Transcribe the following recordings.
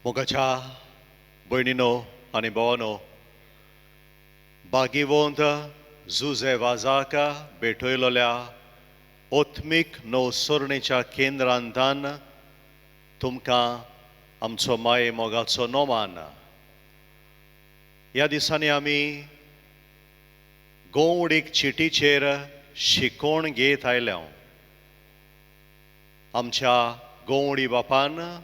मोगाच्या भयणीनो आनी भावांनो, बागीवंत जुजे वाजाक भेटयलोल्या ओत्मीक नवसरणेच्या केंद्रांतान तुमकां आमचो माये मोगाचो नोमान. ह्या दिसांनी आमी गोवडीक चिटीचेर शिकोवण घेत आयल्या. आमच्या गोवडी बापान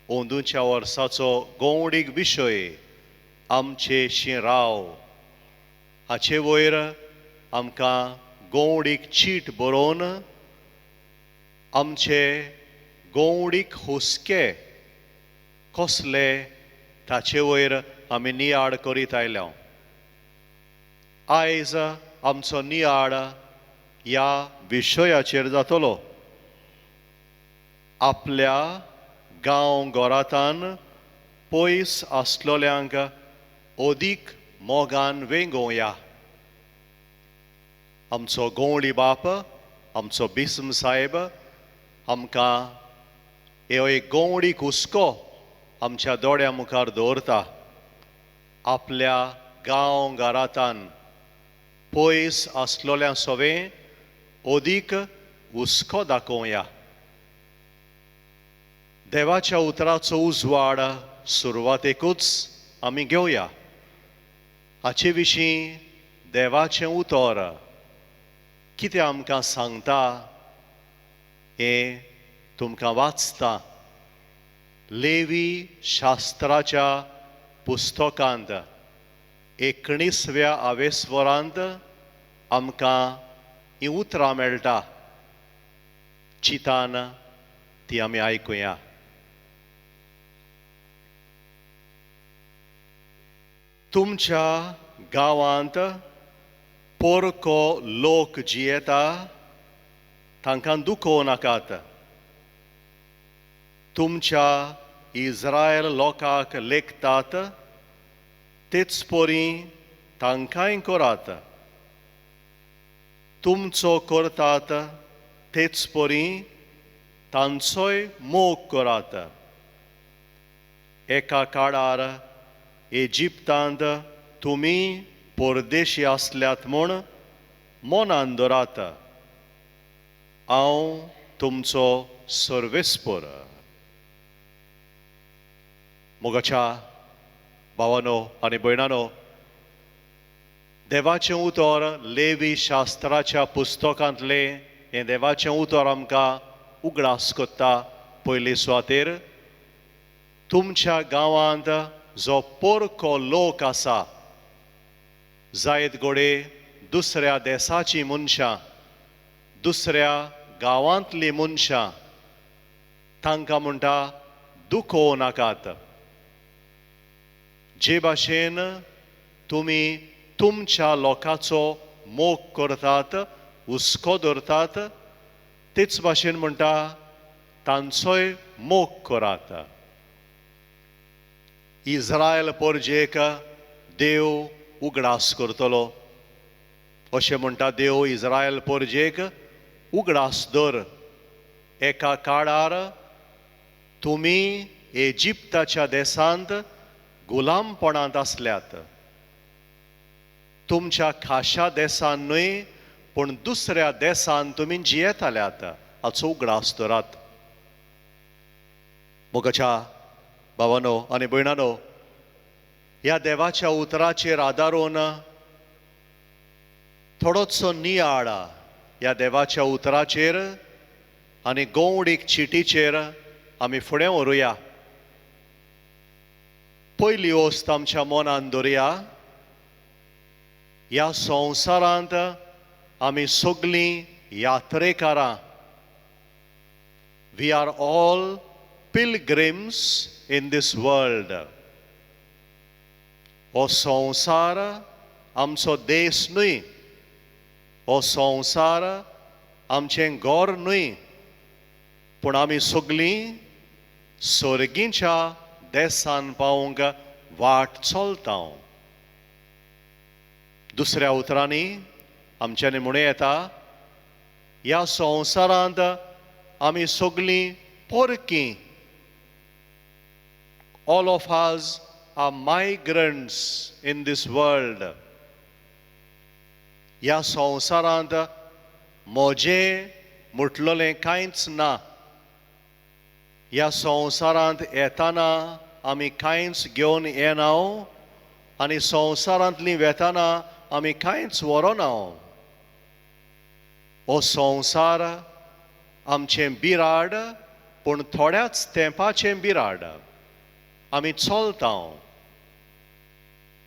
ओंदूच्या वर्साचो गोवडीक विशय आमचे शिराव हाचे वयर आमकां गोवडीक चीट बरोवन आमचे गोवडीक हुस्के कसले ताचे वयर आमी नियाड करीत आयल्या. आयज आमचो नियाड ह्या विशयाचेर जातलो. आपल्या गांव गोरातान पयस आसलोल्यांक ओदीक मोगान वेंगोवया. आमचो गोवडी बाप, आमचो बिस्म साहेब आमकां ह्यो एक गोवडीक हुस्को आमच्या दोळ्या मुखार दवरता. आपल्या गांव गारातान पयस आसलोल्या सोवें ओदीक हुस्को दाखोवया. देवाच्या उतराचो उजवाड सुरवातेकूच आमी घेवया. हाचे विशीं देवाचें उतर कितें आमकां सांगता हें तुमकां वाचता. लेवी शास्त्राच्या पुस्तकांत 19व्या आवेस्वरांत आमकां हीं उतरां मेळटा. चितान ती आमी आयकुया. तुमच्या गांवांत पोरको लोक जियेता तांकां दुखोव नाकात. तुमच्या इस्रायल लोकांक लेखतात तेच परी तांकांय करात. तुमचो करतात तेच परी तांचोय मोग करात. एका काळार इजिप्तांत तुमी परदेशी आसल्यात म्हूण मोनान दवरात. हांव तुमचो सर्वेस्पर. मोगाच्या भावांनो आनी भयणांनो, देवाचें उतर लेवी शास्त्राच्या पुस्तकांतलें हें देवाचें उतर आमकां उगडास कोत्ता. पयले सुवातेर तुमच्या गांवांत जो पोरको लोक आसा, जायत घोडे दुसऱ्या देशाचीं मनशां, दुसऱ्या गांवांतलीं मनशां, तांकां म्हणटा दुखोव नाकात. जे भाशेन तुमी तुमच्या लोकाचो मोग करतात, हुस्को धरतात, तेच भाशेन म्हणटा तांचोय मोग करात. इस्रायल परजेक देव उगडास करतलो. अशें म्हणटा देव इस्रायल परजेक उगडास धर. एका काळार तुमी इजिप्ताच्या देशांत गुलामपणांत आसल्यात. तुमच्या खाशा देशांत न्हय पूण दुसऱ्या देशांत तुमी जियेताल्यात. हाचो उगडास धरात. मोगाच्या भावांनो आनी भयणांनो, ह्या देवाच्या उतराचेर आदारून थोडोसो नियाळ ह्या देवाच्या उतराचेर आनी गोवडीक चिटीचेर आमी फुडें व्हरुया. पयली वस्त आमच्या मनान दवरया. ह्या संवसारांत आमी सगळीं यात्रेकारां. We are all pilgrims in this world. हो संवसार आमचो देश न्हय. हो संवसार आमचें घर न्हय. पूण आमी सगळीं सर्गीच्या देशान पावूंक वाट चलता. दुसऱ्या उतरांनी आमच्यांनी म्हणूं येता, ह्या संवसारांत आमी सगळीं पोरकीं All of us are migrants in this world. ह्या संवसारांत म्हजें म्हटलोलें कांयच ना. ह्या संवसारांत येताना आमी कांयच घेवन येना आनी संवसारांतलीं वेताना आमी कांयच व्हरोना. हो संवसार आमचें बिराड, पूण थोड्याच तेंपाचें बिराड. आमी चलता.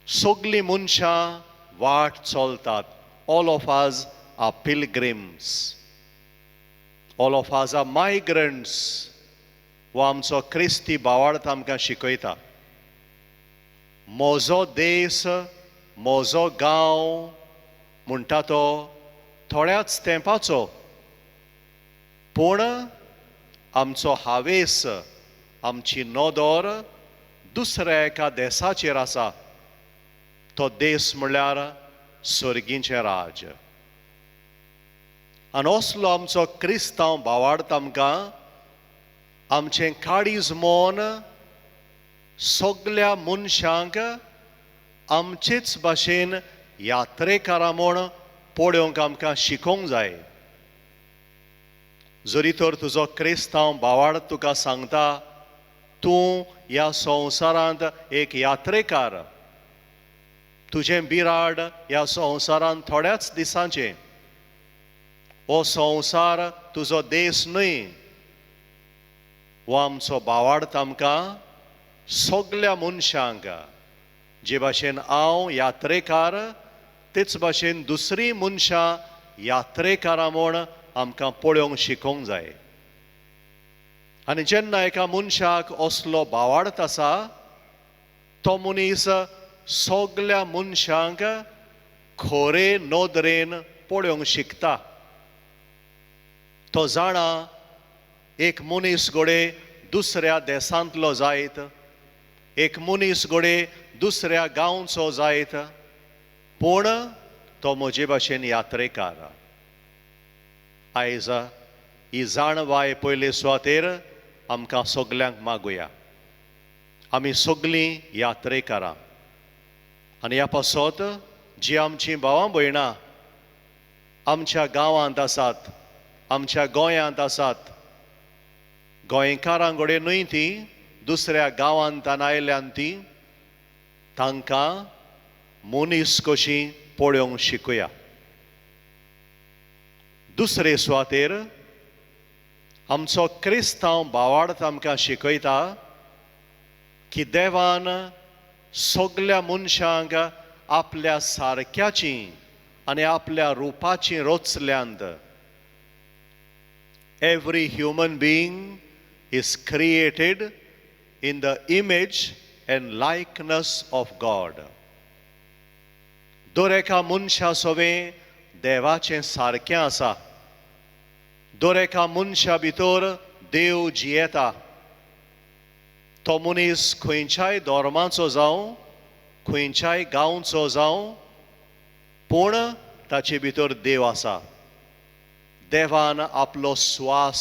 सगलीं मनशां वाट चलतात. All of us are pilgrims. All of us are migrants. हो आमचो क्रिस्ती भावार्थ आमकां शिकयता. म्हजो देश, म्हजो गांव म्हणटा तो थोड्याच तेंपाचो, पूण आमचो हावेस, आमची नदर दुसऱ्या एका देशाचेर आसा. तो देश म्हणल्यार स्वर्गीचें राज. आनी असलो आमचो क्रिस्तांव भावार्थ आमकां आमचें काळीज मोन सगल्या मनशांक आमचेच भाशेन यात्रेकारां म्हूण पळोवंक आमकां शिकोवंक जाय. जरी तर तुजो क्रिस्तांव भावार्थ तुका सांगता तूं ह्या संवसारांत एक यात्रेकार, तुजें बिराड ह्या संवसारांत थोड्याच दिसांचें. हो संवसार तुजो देश न्हय. हो आमचो भावार्थ आमकां सगल्या मनशांक जे भाशेन हांव यात्रेकार, तेच भाशेन दुसरीं मनशां यात्रेकारां म्हूण आमकां पळोवंक शिकोवंक जाय. आनी जेन्ना एका मनशाक असलो भावार्थ आसा, तो मनीस सगल्या मनशांक खरे नदरेन पळोवंक शिकता. तो जाणा एक मनीस घोडे दुसऱ्या देशांतलो जायत, एक मनीस घोडे दुसऱ्या गांवचो जायत, पूण तो म्हजे भाशेन यात्रेकार. आयज ही जाणवाय पयले सुवातेर आमकां सगल्यांक मागुया. आमी सगलीं यात्रेकारां. आनी ह्या पासत जीं आमचीं भावां भयणां आमच्या गांवांत आसात, आमच्या गोंयांत आसात, गोंयकारां घोडे न्हय तीं, दुसऱ्या गांवांतल्यान आयल्यान तीं, तांकां मनीस कशीं पळोवंक शिकुया. दुसरे सुवातेर आमचो क्रिस्तांव भावार्थ आमकां शिकयता की देवान सगल्या मनशांक आपल्या सारक्याचीं आनी आपल्या रुपाचीं रचल्यांत. Every human being is created in the image and likeness of God. दर एका मनशा सोबें देवाचें सारकें आसा. दर एका मनशा भितर देव जियेता. तो मनीस खंयच्याय धर्माचो जावं, खंयच्याय गांवचो जावं, पूण ताचे भितर देव आसा. देवान आपलो स्वास,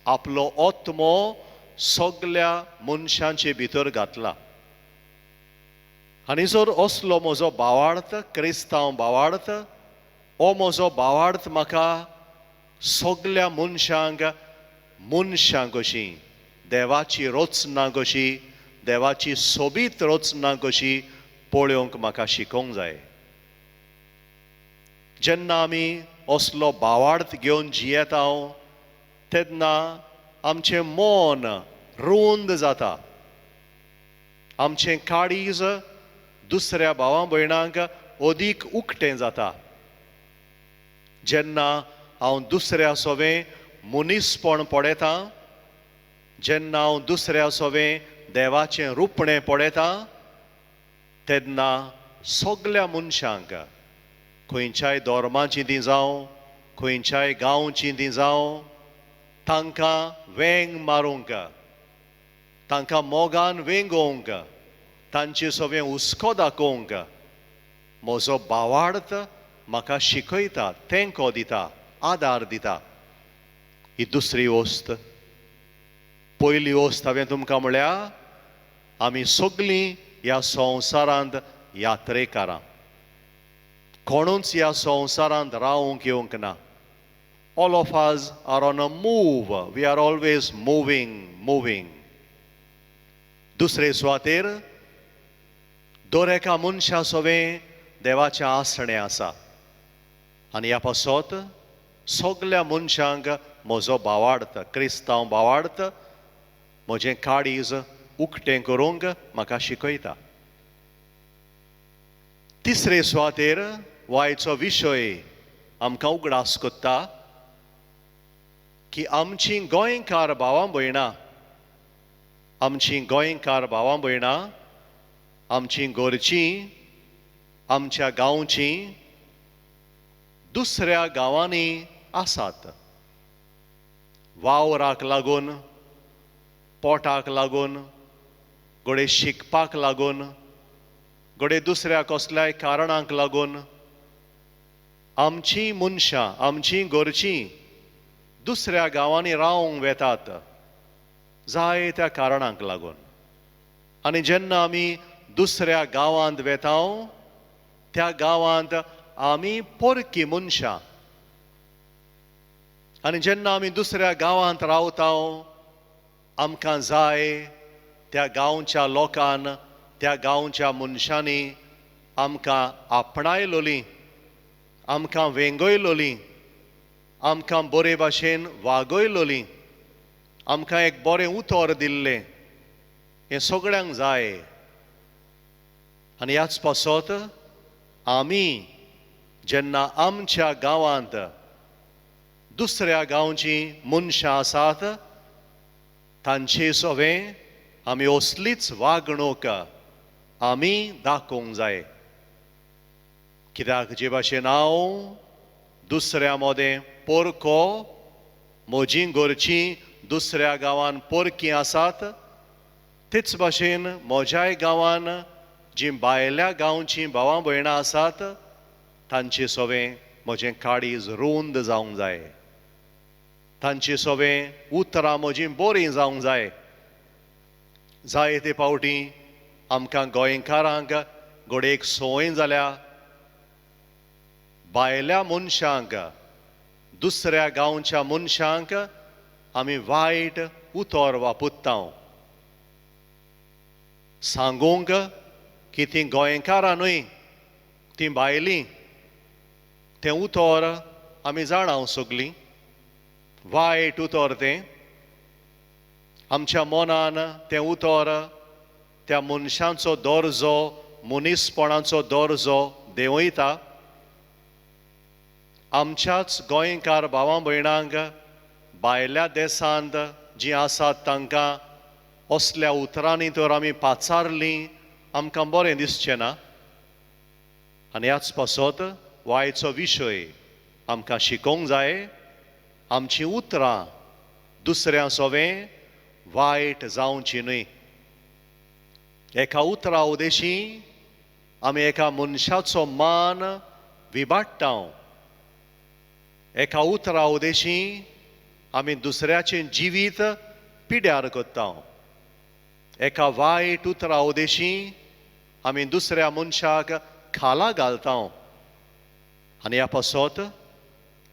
आपलो आत्मो सगल्या मनशांचे भितर घातला. आनी जर असलो म्हजो भावार्थ, क्रिस्तांव भावार्थ, हो म्हजो भावार्थ म्हाका सगल्या मनशांक मनशां कशीं, देवाची रचना कशी, देवाची सोबीत रचना कशी पळोवंक म्हाका शिकोवंक जाय. जेन्ना आमी असलो भावार्थ घेवन जियेता तेन्ना आमचें मन रुंद जाता. आमचें काळीज दुसऱ्या भावां भयणांक अदीक उक्तें जाता. जेन्ना हांव दुसऱ्या सोबें मनीसपण पळयतां, जेन्ना हांव दुसऱ्या सोबें देवाचें रुपणें पळयतां, तेन्ना सगल्या मनशांक, खंयच्याय धर्माचीं तीं जावं, खंयच्याय गांवचीं तीं जावं, तांकां वेंग मारूंक, तांकां मोगान वेंगोवंक, तांचे सोबें हुस्को दाखोवंक म्हजो भावार्थ म्हाका शिकयता, तेंको दिता, आदार दिता. ही दुसरी वस्त. पयली वस्त हांवें तुमकां म्हळ्या आमी सगळीं ह्या संवसारांत यात्रेकारां. कोणूच ह्या संवसारांत रावूंक येवंक ना. All of us are on a move. We are always moving. दुसरे सुवातेर दर एका मनशा सोबें देवाचें आसणें आसा. आनी ह्या पासत सगल्या मनशांक म्हजो भावार्थ, क्रिस्तांव भावार्थ, म्हजें काळीज उक्तें करूंक म्हाका शिकयता. तिसरे सुवातेर वायचो विशय आमकां उगडास कोत्ता की आमचीं गोंयकार भावां भयणां, आमचीं गोंयकार भावां भयणां, आमचीं घरचीं, आमच्या गांवचीं दुसऱ्या गांवांनी आसात. वावराक लागून, पोटाक लागून, घोडे शिकपाक लागून, घोडे दुसऱ्या कसल्याय कारणांक लागून आमचीं मनशां, आमचीं घरचीं दुसऱ्या गांवांनी रावंक वेतात जायत्या कारणांक लागून. आनी जेन्ना आमी दुसऱ्या गांवांत वेता त्या गांवांत आमी पोरकी मनशां. आनी जेन्ना आमी दुसऱ्या गांवांत रावता आमकां जाय त्या गांवच्या लोकान, त्या गांवच्या मनशांनी आमकां आपणायलोलीं, आमकां वेंगयलोलीं, आमकां बरे भाशेन वागयलोलीं, आमकां एक बरें उतर दिल्लें, हें सगळ्यांक जाय. आनी ह्याच पासत आमी जेन्ना आमच्या गांवांत दुसऱ्या गांवचीं मनशां आसात तांचे सोबें आमी असलीच वागणूक आमी दाखोवंक जाय. कित्याक जे भाशेन हांव दुसऱ्या मोदें पोरको, म्हजीं घरचीं दुसऱ्या गांवांत पोरकीं आसात, तेच भाशेन म्हज्याय गांवांत जीं भायल्या गांवचीं भावां भयणां आसात तांचे सोबें म्हजें काळीज रुंद जावंक जाय. तांचे सोबें उतरां म्हजीं बरीं जावंक जाय. जायते फावटी आमकां गोंयकारांक घोडे एक संवय जाल्या भायल्या मनशांक, दुसऱ्या गांवच्या मनशांक आमी वायट उतर वापरता. सांगूंक की तीं गोंयकारां न्हय, तीं भायलीं, तें उतर आमी जाणा सगलीं. वायट उतर तें. आमच्या मनान तें उतर त्या मनशांचो दर्जो, मनीसपणाचो दर्जो देंवयता. आमच्याच गोंयकार भावां भयणांक भायल्या देशांत जीं आसात तांकां असल्या उतरांनी तर आमी पाचारलीं आमकां बरें दिसचें ना. आनी ह्याच पासत वायचो विशय आमकां शिकोवंक जाय. आमचीं उतरां दुसऱ्या सोबें वायट जावचीं न्हय. एका उतरा उदेशी आमी एका मनशाचो मान विबाडटा. एका उतरा उदेशी आमी दुसऱ्याचें जिवीत पिड्यार कोत्ता. एका वायट उतरा उदेशी आमी दुसऱ्या मनशाक खाला घालता. आनी ह्या पासत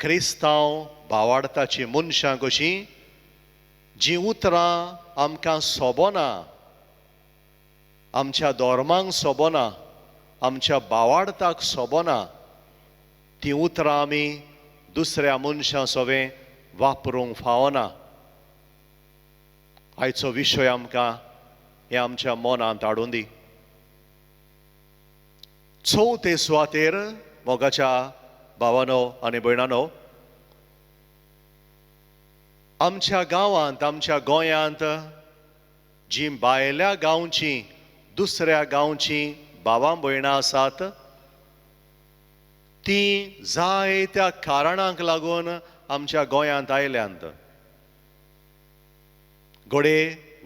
क्रिस्तांव भावार्थाची मनशां कशीं जीं उतरां आमकां सोबना, आमच्या धोर्मांक सोबना, आमच्या भावार्थाक सोबना, तीं उतरां आमी दुसऱ्या मनशां सोबें वापरूंक फावना. आयचो विशय आमकां हें आमच्या मनांत हाडून दी. चवथे सुवातेर मोगाच्या भावानो आनी भयणानो, आमच्या गांवांत, आमच्या गोंयांत जीं भायल्या गांवचीं, दुसऱ्या गांवचीं भावां भयणां आसात तीं जायत्या कारणांक लागून आमच्या गोंयांत आयल्यांत. घोडे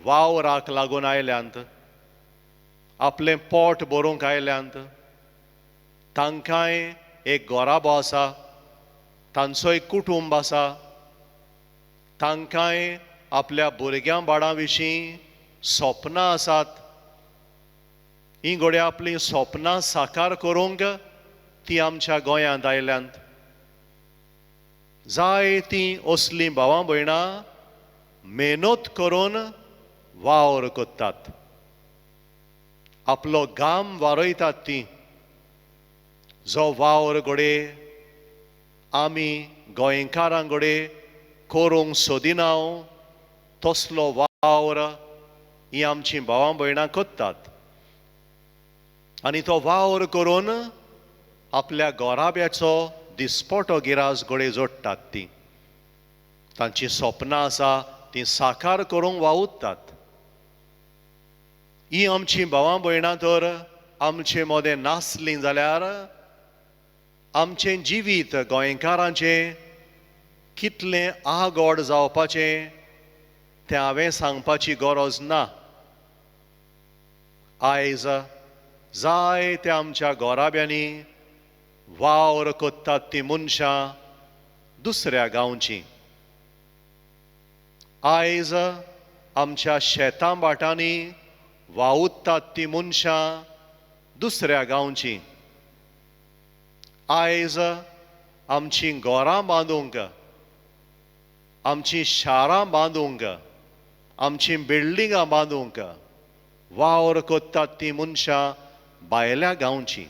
वावराक लागून आयल्यांत, आपलें पोट भरूंक आयल्यांत, तांकांय एक घोराबो आसा, तांचो एक कुटुंब आसा, तांकांय आपल्या भुरग्यां बाळां विशीं सपनां आसात, ही घोडे आपली स्वप्नां साकार करूंक ती आमच्या गोंयांत आयल्यांत. जायतीं असलीं भावां भयणां मेहनत करून वावर कोत्तात. आपलो घाम वारोयतात तीं. जो वावर घोडे आमी गोंयकारां घोडे करूंक सोदिनाव तसलो वावर ही आमचीं भावां भयणां कोत्तात. आनी तो वावर करून आपल्या गोराब्याचो दिसपटो गिरास घोडे जोडटात तीं. तांचीं स्वप्नां आसा तीं साकार करूंक वावुरतात. ही आमचीं भावां भयणां तर आमचे मोदें नासलीं जाल्यार आमचें जिवीत गोंयकारांचें कितलें आगोड जावपाचें तें हांवें सांगपाची गरज ना. आयज जायत्या आमच्या गोराब्यांनी वावर कोत्तात तीं मनशां दुसऱ्या गांवचीं. आयज आमच्या शेतां भाटांनी वावुरतात तीं मनशां दुसऱ्या गांवचीं. आयज आमचीं घरां बांदूंक, आमचीं शारां बांदूंक, आमचीं बिल्डिंगां बांदूंक वावर कोत्तात तीं मनशां भायल्या गांवचीं.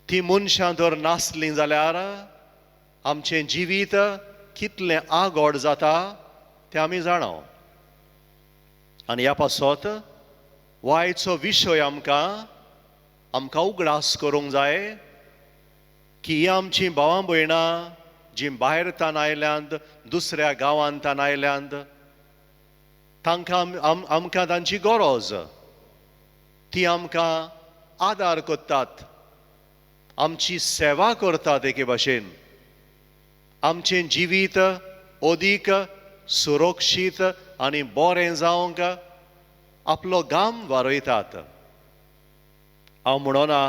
तीं मनशां जर नासलीं जाल्यार आमचें जिवीत कितलें आगोड जाता तें आमी जाणाव. आनी ह्या पासत वायचो विशय आमकां उगडास करूंक जाय की ही आमचीं भावां भयणां जीं भायर तान आयल्यांत, दुसऱ्या गांवांतान आयल्यांत, तांकां आमकां तांची गरज. ती आमकां आदार कोत्तात, आमची सेवा करतात. एके भाशेन आमचें जिवीत अदीक सुरक्षीत आनी बरें जावंक आपलो घाम वारोयतात. हांव म्हणना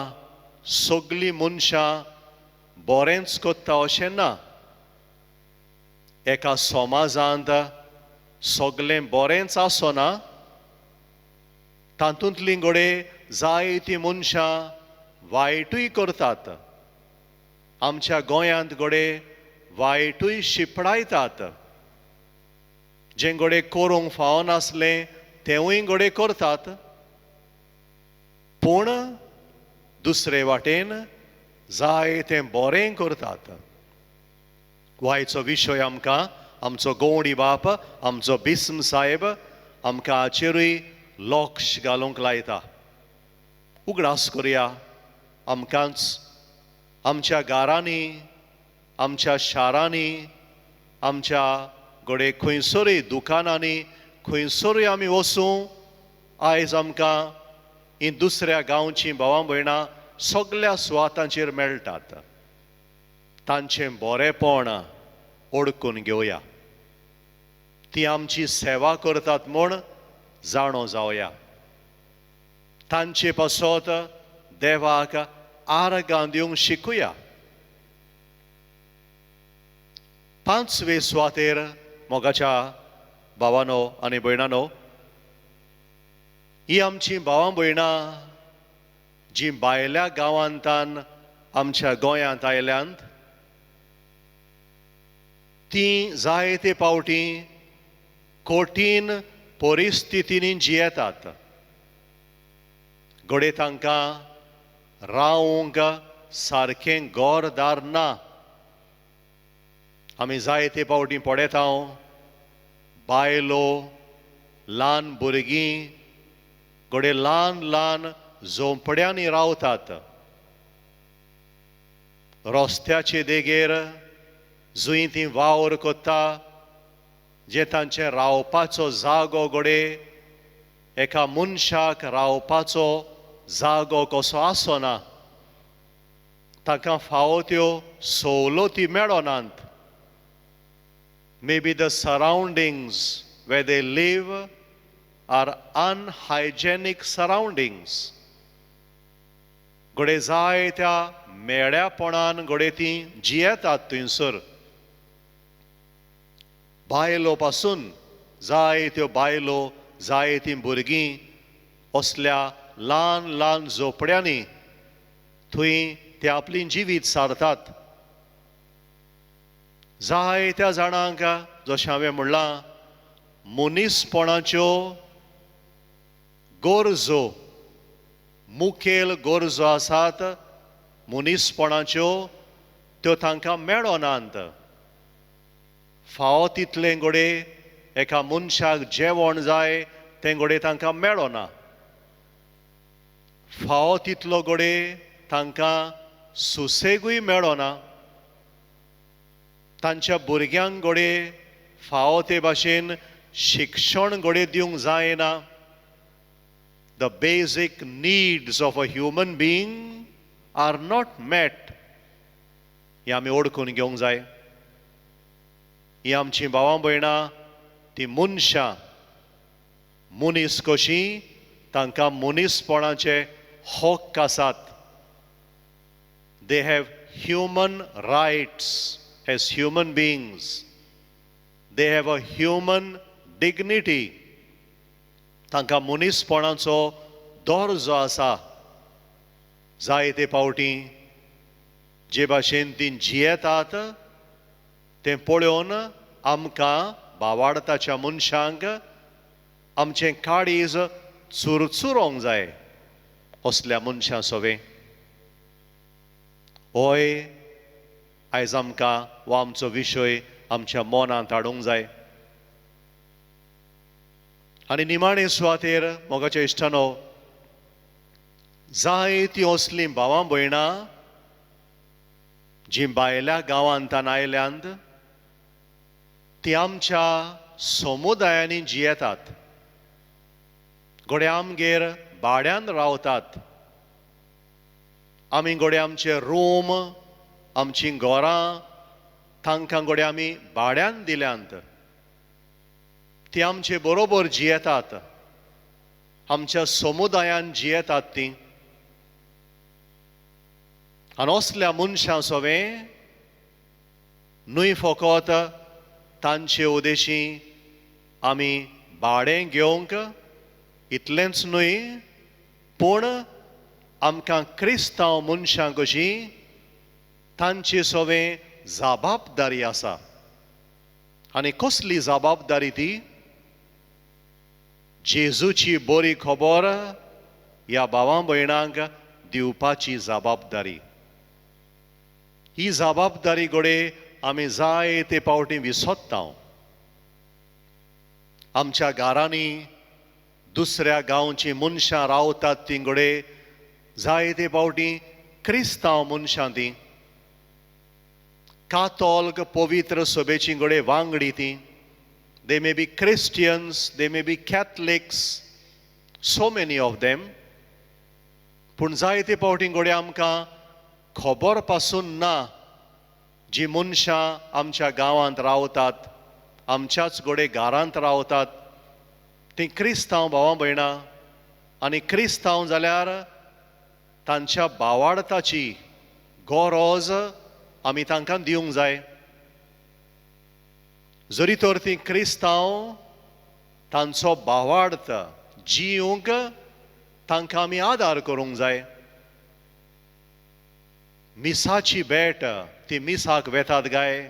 सगलीं मनशां बरेंच कोत्ता अशें ना. एका समाजांत सगलें बरेंच आसना. तातूंतलीं घोडे जायतीं मनशां वायटूय करतात. आमच्या गोंयांत घोडे वायटूय शिपडायतात. जें घोडे करूंक फावनासलें तेंवूय घोडे करतात. पूण दुसरे वाटेन जायतें बरें करतात. वायचो विशय आमचो गवंडी बाप, आमचो बिस्म साहेब आमकां हाचेरूय लक्ष घालूंक लायता. उगडास करुया. आमकांच आमच्या गारांनी, आमच्या शारांनी, आमच्या घोडे खंयसरूय दुकानांनी खंयसरूय आमी वचूं, आयज आमकां ही दुसऱ्या गांवचीं भावां भयणां सगल्या सुवातांचेर मेळटात. तांचें बरेंपण ओळखून घेवया. तीं आमची सेवा करतात म्हूण जाणो जावया. तांचे पासत देवाक आर्गां दिवंक शिकुया. पांचवे सुवातेर मोगाच्या भावांनो आनी भयणांनो, ही आमचीं भावां भयणां जीं भायल्या गांवांतान आमच्या गोंयांत आयल्यांत, तीं जायते पावटी कठीण परिस्थितींनी जियेतात. घोडे तांकां रावूंक सारकें घरदार ना. आमी जायते पावटी पळयता बायलो, ल्हान भुरगीं घोडे ल्हान ल्हान झोंपड्यांनी रावतात. रस्त्याचे देगेर जंय तीं वावर कोत्ता, जे तांचे रावपाचो जागो घोडे एका मनशाक रावपाचो जागो कसो आसना. ताका फावो त्यो सवलती मेळनात. Maybe the surroundings where they live are unhygienic surroundings. घोडे जायत्या मेळ्यापणान घोडे तीं जियेतात थंयसर. बायलो पासून जायत्यो बायलो, जायतीं भुरगीं असल्या ल्हान ल्हान झोपड्यांनी थंय ते आपली जिवीत सारतात. जायत्या जाणांक जशें हांवें म्हणलां मनीसपणाच्यो गरजो मुखेल गरजो आसात मनीसपणाच्यो त्यो तांकां मेळनात. फावो तितलें घोडे एका मनशाक जेवण जाय तें घोडे तांकां मेळना. फावो तितलो घोडे तांकां सुसेगूय मेळना. तांच्या भुरग्यांक घोडे फावो ते भाशेन शिक्षण घोडे दिवंक जायना. The basic needs of a human being are not met. ही आमी ओळखून घेवंक जाय. ही आमची भावां भयणां ती मनशां मनीस कशीं तांकां मनीसपणाचे हक्क आसात. They have human rights as human beings. They have a human dignity. तांकां मनीसपणाचो दर्जो आसा. जायते फावटी जे भाशेन तीं जियेतात तें पळोवन आमकां भावार्थाच्या मनशांक आमचें काळीज चुरचुरोंक जाय. असल्या मनशां सोबे होय आयज आमकां हो आमचो विशय आमच्या मनांत हाडूंक जाय. आनी निमाणे सुवातेर मोगाच्या इश्टानो जायतीं असलीं भावां भयणां जीं भायल्या गांवांतल्यान आयल्यांत तीं आमच्या समुदायांनी जियेतात. घोडे आमगेर भाड्यान रावतात. आमी घोडे आमचे रूम आमचीं घरां तांकां घोडे आमी भाड्यान दिल्यांत. ती आमचे बरोबर जियेतात. आमच्या समुदायान जियेतात तीं. आनी असल्या मनशां सोबें न्हय फकत तांचे उदेशी आमी भाडें घेवंक इतलेंच न्हय पूण आमकां क्रिस्तांव मनशां कशी तांचे सोबें जबाबदारी आसा. आनी कसली जबाबदारी ती? जेजूची बरी खबर ह्या भावां भयणांक दिवपाची जबाबदारी. ही जबाबदारी घोडे आमी जायते फावटी विसरता. आमच्या घरांनी दुसऱ्या गांवची मनशां रावतात तीं घोडे जायते फावटी क्रिस्तांव मनशां तीं. कातोलीक पवित्र सभेची घोडे वांगडी तीं. They may be Christians, they may be Catholics, so many of them. पूण जायते फावटी घोडे आमकां खबर पासून ना जी मनशां आमच्या गांवांत रावतात आमच्याच घोडे घरांत रावतात तीं क्रिस्तांव भावां भयणां. आनी क्रिस्तांव जाल्यार तांच्या भावार्थाची गरज आमी तांकां दिवंक जाय. जरी तर तीं क्रिस्तांव तांचो भावार्थ जिवंक तांकां आमी आदार करूंक जाय. मिसाची भेट ती मिसाक वेतात गाय.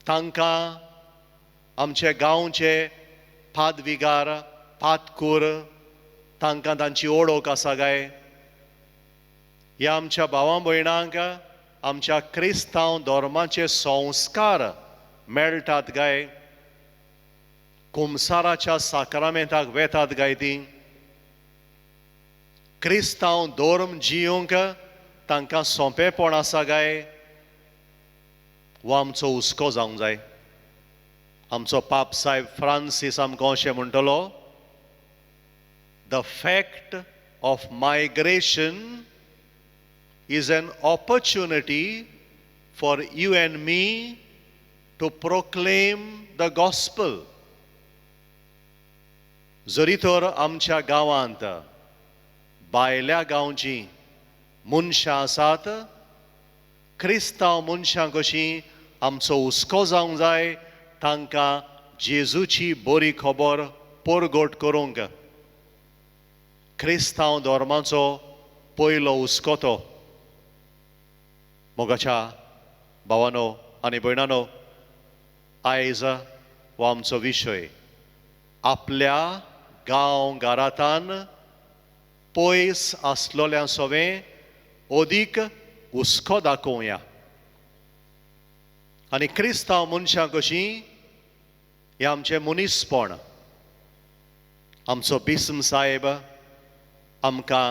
तांकां आमचे गांवचे पादविगार पातकूर तांकां तांची ओळख आसा गाय. ह्या आमच्या भावां भयणांक आमच्या क्रिस्तांव धर्माचे संस्कार मेळटात गाय. कुमसाराच्या साक्रामेंताक वेतात गाय तीं. क्रिस्तांव धर्म जियोंक तांकां सोंपेपण आसा गाय. हो आमचो हुस्को जावंक जाय. आमचो पाप साहेब फ्रांसीस आमकां अशें म्हणटलो, the fact of migration is an opportunity for you and me to proclaim the gospel. जरी तर आमच्या गांवांत भायल्या गांवची मनशां आसात क्रिस्तांव मनशां कशीं आमचो हुस्को जावंक जाय तांकां जेजूची बरी खबर परगट करूंक. क्रिस्तांव धर्माचो पयलो हुस्को तो. मोगाच्या भावांनो आनी भयणांनो, आयज हो आमचो विशय आपल्या गांव घरांतान पयस आसलोल्या सोवें ओदीक हुस्को दाखोवया. आनी क्रिस्तांव मनशां कशीं हें आमचें मनीसपण. आमचो बिस्म साहेब आमकां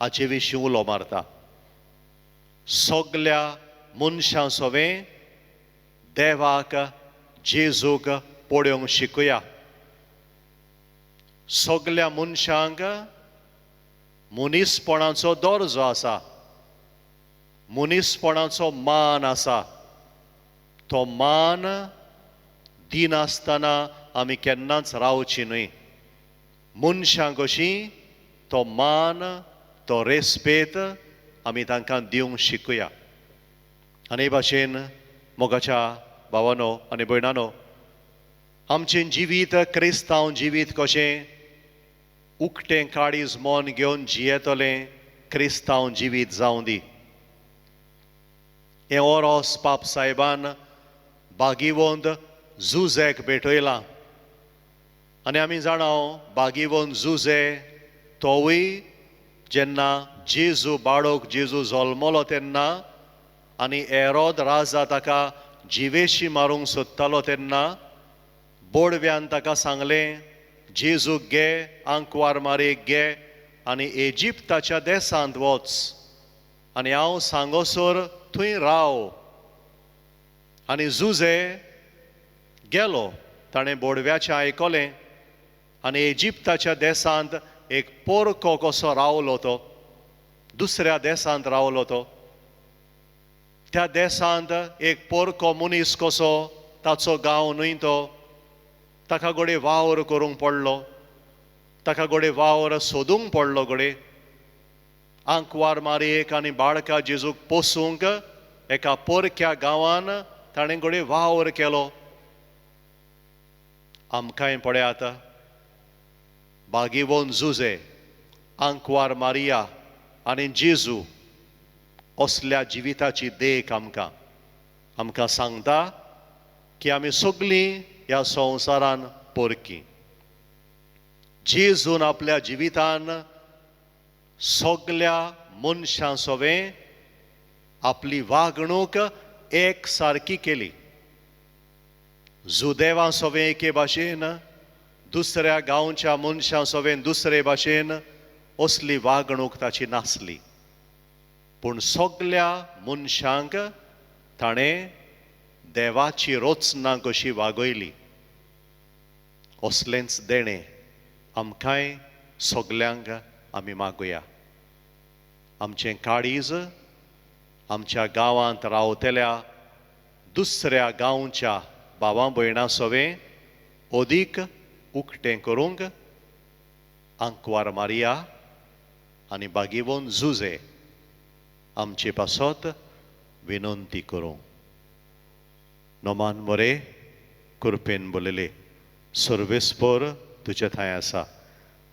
हाचे विशीं उलो मारता. सगल्या मनशां सोवें देवाक जेजूक पळोवंक शिकुया. सगल्या मनशांक मनीसपणाचो दर्जो आसा, मनीसपणाचो मान आसा. तो मान दिनासतना आमी केन्नाच रावची न्हय. मनशां कशीं तो मान, तो रेस्पेत आमी तांकां दिवंक शिकुया. आनी हे भाशेन मोगाच्या भावांनो आनी भयणांनो, आमचें जिवीत क्रिस्तांव जिवीत कशें उक्तें काळीज मोन घेवन जियेतलें क्रिस्तांव जिवीत जावं दी. हें ओरोस पाप साहेबान बागीवंत जुजेक भेटयलां. आनी आमी जाणाव बागीवंत जुजे तोवूय जेन्ना जेजू बाळोक जेजू जल्मलो तेन्ना आनी हेरोद राजा ताका जिवेशी मारूंक सोदतालो तेन्ना बोडव्यान ताका सांगलें, जेजूक घे, आंकवार मारेक घे आनी इजिप्ताच्या देसांत वच आनी हांव सांगोसर थंय राव. आनी जुजे गेलो. ताणें बोडव्याचें आयकलें आनी इजिप्ताच्या देसांत एक पोरको कसो रावलो तो, दुसऱ्या देसांत रावलो तो. त्या देसांत एक पोरको मनीस कसो, ताचो गांव न्हय तो, ताका घोडे वावर करूंक पडलो, ताका घोडे वावर सोदूंक पडलो. घोडे आंकवार मारयेक आनी बाळका जेजूक पोसूंक एका पोरक्या गांवान ताणें घोडे वावर केलो. आमकांय पळयात, बागीवंत जुजे, आंकवार मारिया आनी जेजू असल्या जिविताची देख आमकां सांगता की आमी सगळीं ह्या संवसारान पोरकी. जेजून आपल्या जिवितान सगल्या मनशां सोवें आपली वागणूक एक सारकी केली. जुदेवां सोवें एके भाशेन, दुसऱ्या गांवच्या मनशां सोवें दुसरे भाशेन असली वागणूक ताची नासली. पूण सगल्या मनशांक ताणें देवाची रोचना कशी वागयली. असलेंच देणें आमकांय सगल्यांक आमी मागुया. आमचें काळीज आमच्या गांवांत रावतल्या दुसऱ्या गांवच्या भावां भयणां सोवें ओदीक उक्तें करूंक आंकवार मारिया आनी बागीवंत जुजे आमचे पासत विनंती करूं. नोमान मोरे कृपेन बोलेले, सर्वेस्पर तुजे थंय आसा.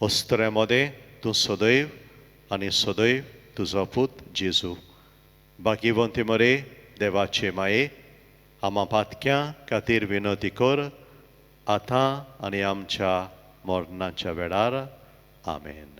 अस्तरे मोदे तूं सदैव आनी सदैव तुजो पूत जेजू. बागीवंती मोरे देवाचे माये, आमा पातक्यां खातीर विनंती कर, आतां आनी आमच्या मरणाच्या वेळार. आमेन.